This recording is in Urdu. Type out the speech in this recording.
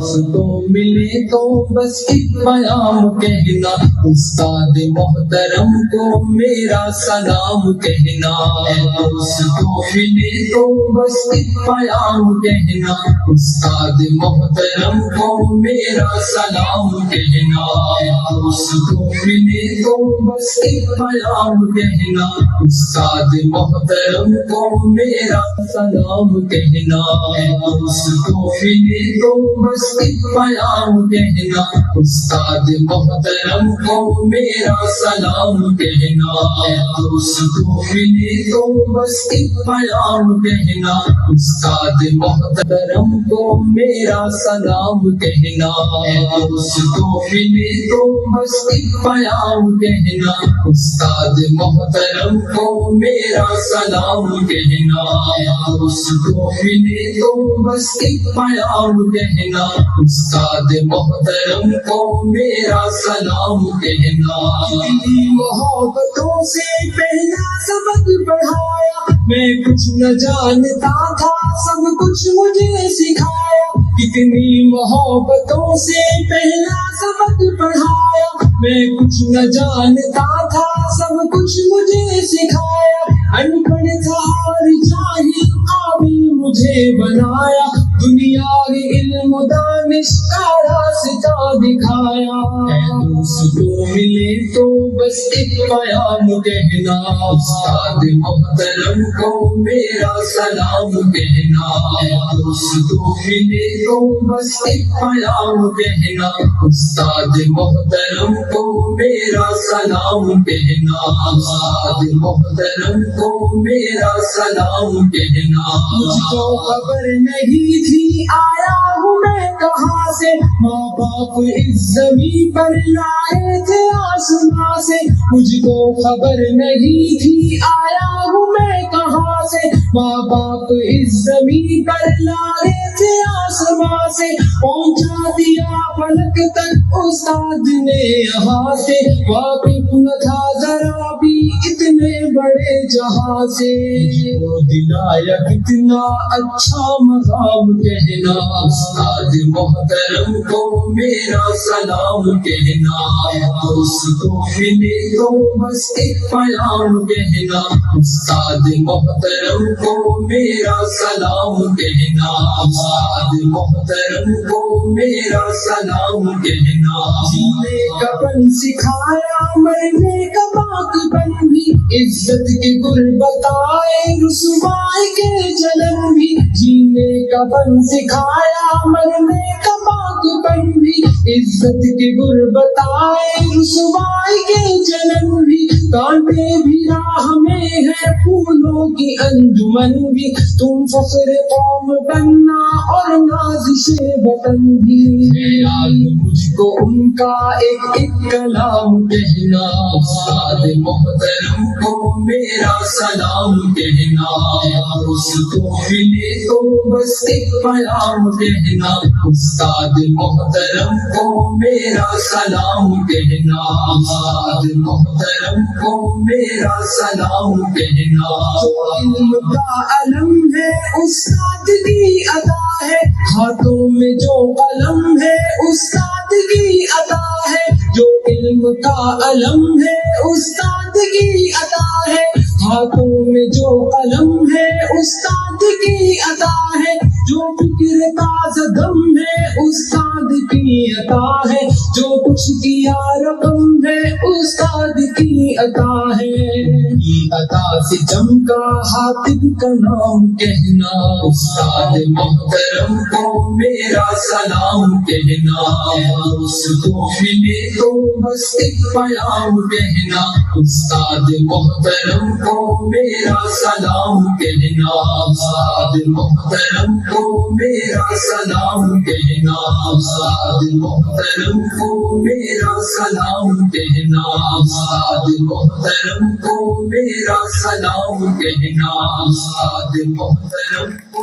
تو ملے تو بس ایک پیام کہنا، استاد محترم کو میرا سلام کہنا۔ تو ملے تو بس ایک پیام کہنا، استاد محترم کو میرا سلام کہنا۔ تو ملے تو بس ایک پیام کہنا، استاد محترم کو میرا سلام کہنا۔ تو ملے تو بس ایک پیام کہنا، استاد محترم کو میرا سلام کہنا۔ تو ملے تو بس ایک پیام کہنا، استاد محترم کو میرا سلام کہنا۔ تو ملے تو بس ایک پیام کہنا، استاد محترم کو میرا سلام کہنا۔ تو ملے تو بس ایک پیام کہنا، استاد محترم کو میرا سلام کہنا۔ محبتوں سے پہلا سبق پڑھایا، میں کچھ نہ جانتا تھا، سب کچھ مجھے سکھایا۔ کتنی محبتوں سے پہلا سبق پڑھایا، میں کچھ نہ جانتا تھا، سب کچھ مجھے سکھایا۔ ان پڑھ تھا اور جاہل قابل مجھے بنایا، دنیا کے علم و دانش کا راستہ دکھایا۔ دوستوں ملے تو بس ایک پیام کہنا، استاد محترم کو میرا سلام کہنا۔ دوستوں ملے تو بس ایک پیام کہنا، استاد محترم کو میرا سلام کہنا۔ استاد محترم کو میرا سلام کہنا۔ مجھ کو خبر نہیں تھی آیا ہوں میں کہاں سے، ماں باپ اس زمین پر لائے تھے آسمان سے۔ مجھ کو خبر نہیں تھی آیا ہوں میں کہاں سے، ماں باپ اس زمین پر لائے تھے آسمان سے۔ پہنچا دیا فلک تک استاد نے یہاں سے، واقف نہ تھا ذرا بھی اتنے بڑے جہاں سے۔ دلایا کتنا اچھا مقام کہنا، استاد محترم کو میرا سلام کہنا۔ دوستوں ملے تو بس ایک پیام کہنا، استاد محترم کو میرا سلام کہنا۔ استاد محترم کو میرا سلام کہنا۔ جینے کا پن سکھایا، مرنے کا باقپن بھی، عزت کے گر بتائے، رسوائی کے جلن بھی۔ جینے کا پن سکھایا، مرنے کا باقپن بھی، عزت کے گر بتائے، رسوائی کے جلن بھی۔ کانٹے بھی راہ میں ہے، پھولوں کی انجمن بھی، تم فخر قوم بننا اور نازش وطن بھی۔ مجھ کو ان کا ایک ایک کلام کہنا، استاد محترم کو میرا سلام کہنا۔ دوستوں ملے تو بس ایک پیام کہنا، استاد محترم کو میرا سلام کہنا۔ استاد محترم کو میرا سلام کہنا۔ جو علم کا علم ہے استاد کی عطا ہے، ہاتھوں میں جو قلم ہے استاد کی عطا ہے۔ جو علم کا علم ہے استاد کی عطا ہے، ہاتھوں میں جو قلم ہے استاد کی عطا ہے۔ جو فکر تازہ دم ہے استاد کی عطا ہے، جو کچھ کیا رقم ہے استاد کی عطا ہے۔ عطا سے چمکا حاتب کا نام کہنا، استاد محترم کو میرا سلام کہنا۔ دوستوں ملے تو بس ایک پیام کہنا، استاد محترم کو میرا سلام کہنا۔ استاد محترم کو میرا سلام کہنا۔ استاد محترم کو میرا سلام کہنا۔ استاد محترم کو میرا سلام کہنا۔ استاد محترم کو